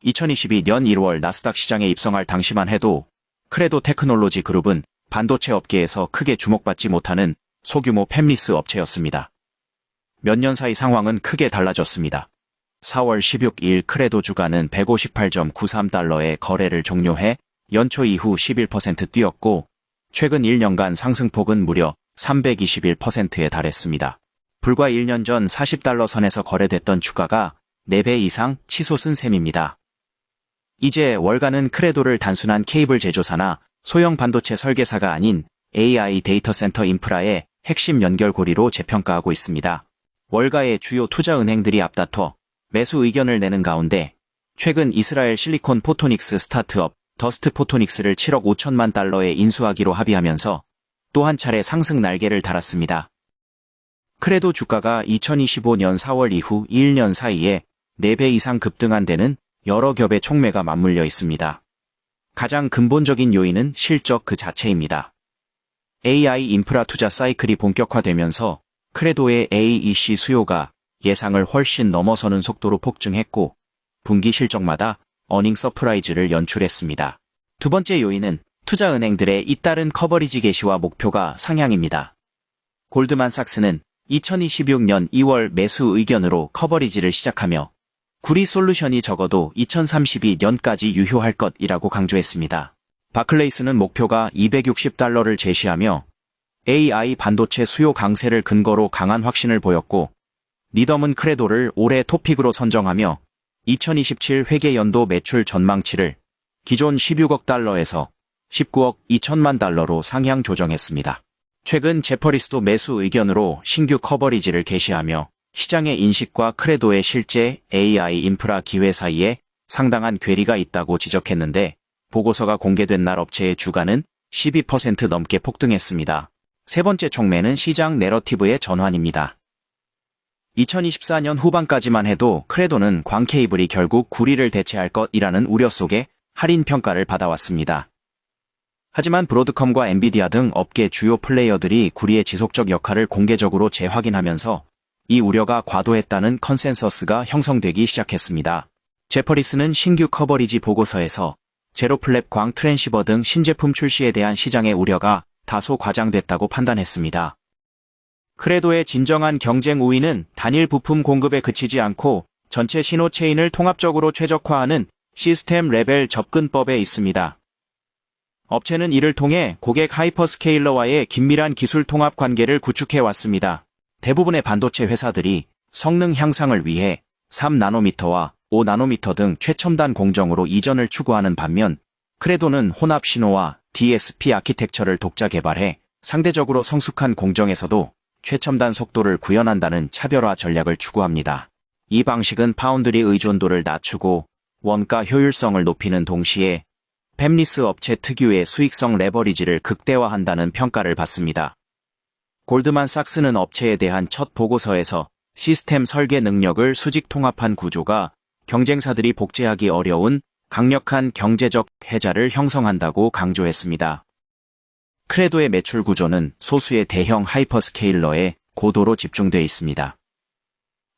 2022년 1월 나스닥 시장에 입성할 당시만 해도 크레도 테크놀로지 그룹은 반도체 업계에서 크게 주목받지 못하는 소규모 팹리스 업체였습니다. 몇 년 사이 상황은 크게 달라졌습니다. 4월 16일 크레도 주가는 158.93달러에 거래를 종료해 연초 이후 11% 뛰었고 최근 1년간 상승폭은 무려 321%에 달했습니다. 불과 1년 전 40달러 선에서 거래됐던 주가가 4배 이상 치솟은 셈입니다. 이제 월가는 크레도를 단순한 케이블 제조사나 소형 반도체 설계사가 아닌 AI 데이터 센터 인프라의 핵심 연결고리로 재평가하고 있습니다. 월가의 주요 투자 은행들이 앞다퉈 매수 의견을 내는 가운데 최근 이스라엘 실리콘 포토닉스 스타트업 더스트 포토닉스를 7억 5천만 달러에 인수하기로 합의하면서 또 한 차례 상승 날개를 달았습니다. 크레도 주가가 2025년 4월 이후 1년 사이에 4배 이상 급등한 데는 여러 겹의 촉매가 맞물려 있습니다. 가장 근본적인 요인은 실적 그 자체입니다. AI 인프라 투자 사이클이 본격화되면서 크레도의 AEC 수요가 예상을 훨씬 넘어서는 속도로 폭증했고 분기 실적마다 어닝 서프라이즈를 연출했습니다. 두 번째 요인은 투자은행들의 잇따른 커버리지 개시와 목표가 상향입니다. 골드만삭스는 2026년 2월 매수 의견으로 커버리지를 시작하며 구리 솔루션이 적어도 2032년까지 유효할 것이라고 강조했습니다. 바클레이스는 목표가 260달러를 제시하며 AI 반도체 수요 강세를 근거로 강한 확신을 보였고 니덤은 크레도를 올해 토픽으로 선정하며 2027 회계연도 매출 전망치를 기존 16억 달러에서 19억 2천만 달러로 상향 조정했습니다. 최근 제퍼리스도 매수 의견으로 신규 커버리지를 게시하며 시장의 인식과 크레도의 실제 AI 인프라 기회 사이에 상당한 괴리가 있다고 지적했는데 보고서가 공개된 날 업체의 주가는 12% 넘게 폭등했습니다. 세 번째 촉매는 시장 내러티브의 전환입니다. 2024년 후반까지만 해도 크레도는 광케이블이 결국 구리를 대체할 것이라는 우려 속에 할인 평가를 받아왔습니다. 하지만 브로드컴과 엔비디아 등 업계 주요 플레이어들이 구리의 지속적 역할을 공개적으로 재확인하면서 이 우려가 과도했다는 컨센서스가 형성되기 시작했습니다. 제퍼리스는 신규 커버리지 보고서에서 제로플랩 광 트랜시버 등 신제품 출시에 대한 시장의 우려가 다소 과장됐다고 판단했습니다. 크레도의 진정한 경쟁 우위는 단일 부품 공급에 그치지 않고 전체 신호 체인을 통합적으로 최적화하는 시스템 레벨 접근법에 있습니다. 업체는 이를 통해 고객 하이퍼스케일러와의 긴밀한 기술 통합 관계를 구축해왔습니다. 대부분의 반도체 회사들이 성능 향상을 위해 3나노미터와 5나노미터 등 최첨단 공정으로 이전을 추구하는 반면 크레도는 혼합 신호와 DSP 아키텍처를 독자 개발해 상대적으로 성숙한 공정에서도 최첨단 속도를 구현한다는 차별화 전략을 추구합니다. 이 방식은 파운드리 의존도를 낮추고 원가 효율성을 높이는 동시에 팹리스 업체 특유의 수익성 레버리지를 극대화한다는 평가를 받습니다. 골드만삭스는 업체에 대한 첫 보고서에서 시스템 설계 능력을 수직 통합한 구조가 경쟁사들이 복제하기 어려운 강력한 경제적 해자를 형성한다고 강조했습니다. 크레도의 매출 구조는 소수의 대형 하이퍼스케일러에 고도로 집중돼 있습니다.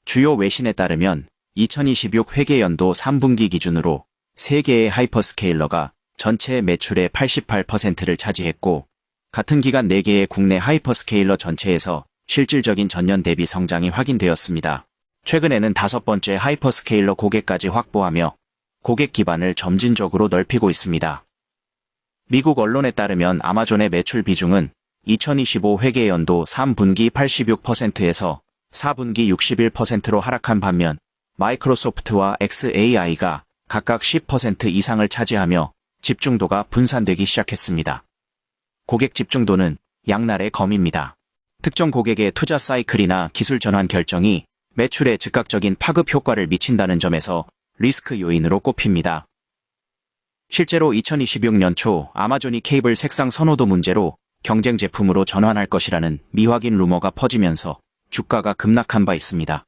주요 외신에 따르면 2026 회계연도 3분기 기준으로 3개의 하이퍼스케일러가 전체 매출의 88%를 차지했고 같은 기간 4개의 국내 하이퍼스케일러 전체에서 실질적인 전년 대비 성장이 확인되었습니다. 최근에는 5번째 하이퍼스케일러 고객까지 확보하며 고객 기반을 점진적으로 넓히고 있습니다. 미국 언론에 따르면 아마존의 매출 비중은 2025 회계연도 3분기 86%에서 4분기 61%로 하락한 반면 마이크로소프트와 xAI가 각각 10% 이상을 차지하며 집중도가 분산되기 시작했습니다. 고객 집중도는 양날의 검입니다. 특정 고객의 투자 사이클이나 기술 전환 결정이 매출에 즉각적인 파급 효과를 미친다는 점에서 리스크 요인으로 꼽힙니다. 실제로 2026년 초 아마존이 케이블 색상 선호도 문제로 경쟁 제품으로 전환할 것이라는 미확인 루머가 퍼지면서 주가가 급락한 바 있습니다.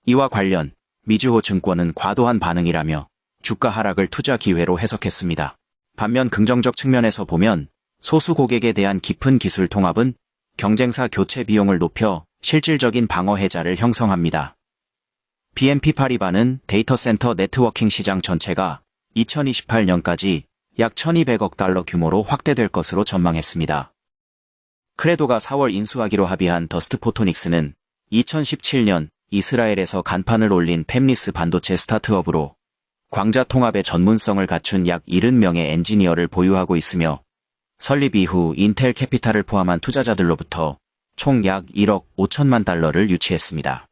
이와 관련 미즈호 증권은 과도한 반응이라며 주가 하락을 투자 기회로 해석했습니다. 반면 긍정적 측면에서 보면 소수 고객에 대한 깊은 기술 통합은 경쟁사 교체 비용을 높여 실질적인 방어 해자를 형성합니다. BNP 파리바는 데이터 센터 네트워킹 시장 전체가 2028년까지 약 1200억 달러 규모로 확대될 것으로 전망했습니다. 크레도가 4월 인수하기로 합의한 더스트 포토닉스는 2017년 이스라엘에서 간판을 올린 팹리스 반도체 스타트업으로 광자 통합의 전문성을 갖춘 약 70명의 엔지니어를 보유하고 있으며 설립 이후 인텔 캐피탈을 포함한 투자자들로부터 총 약 1억 5천만 달러를 유치했습니다.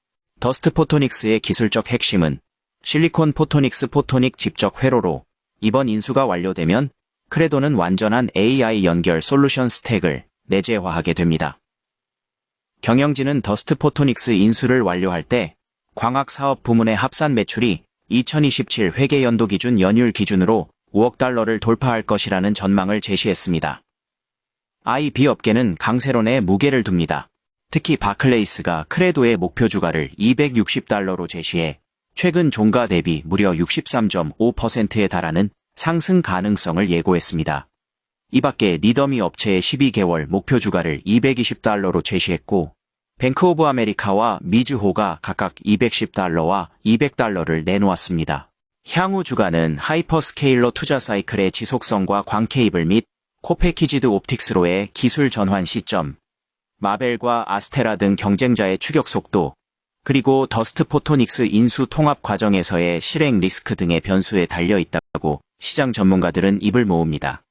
더스트 포토닉스의 기술적 핵심은 실리콘 포토닉스 포토닉 집적 회로로 이번 인수가 완료되면 크레도는 완전한 AI 연결 솔루션 스택을 내재화하게 됩니다. 경영진은 더스트 포토닉스 인수를 완료할 때 광학 사업 부문의 합산 매출이 2027 회계 연도 기준 연율 기준으로 5억 달러를 돌파할 것이라는 전망을 제시했습니다. IB 업계는 강세론에 무게를 둡니다. 특히 바클레이스가 크레도의 목표 주가를 260달러로 제시해 최근 종가 대비 무려 63.5%에 달하는 상승 가능성을 예고했습니다. 이 밖에 리더미 업체의 12개월 목표 주가를 220달러로 제시했고 뱅크 오브 아메리카와 미즈호가 각각 210달러와 200달러를 내놓았습니다. 향후 주가는 하이퍼스케일러 투자 사이클의 지속성과 광케이블 및 코패키지드 옵틱스로의 기술 전환 시점, 마벨과 아스테라 등 경쟁자의 추격 속도, 그리고 더스트 포토닉스 인수 통합 과정에서의 실행 리스크 등의 변수에 달려 있다고 시장 전문가들은 입을 모읍니다.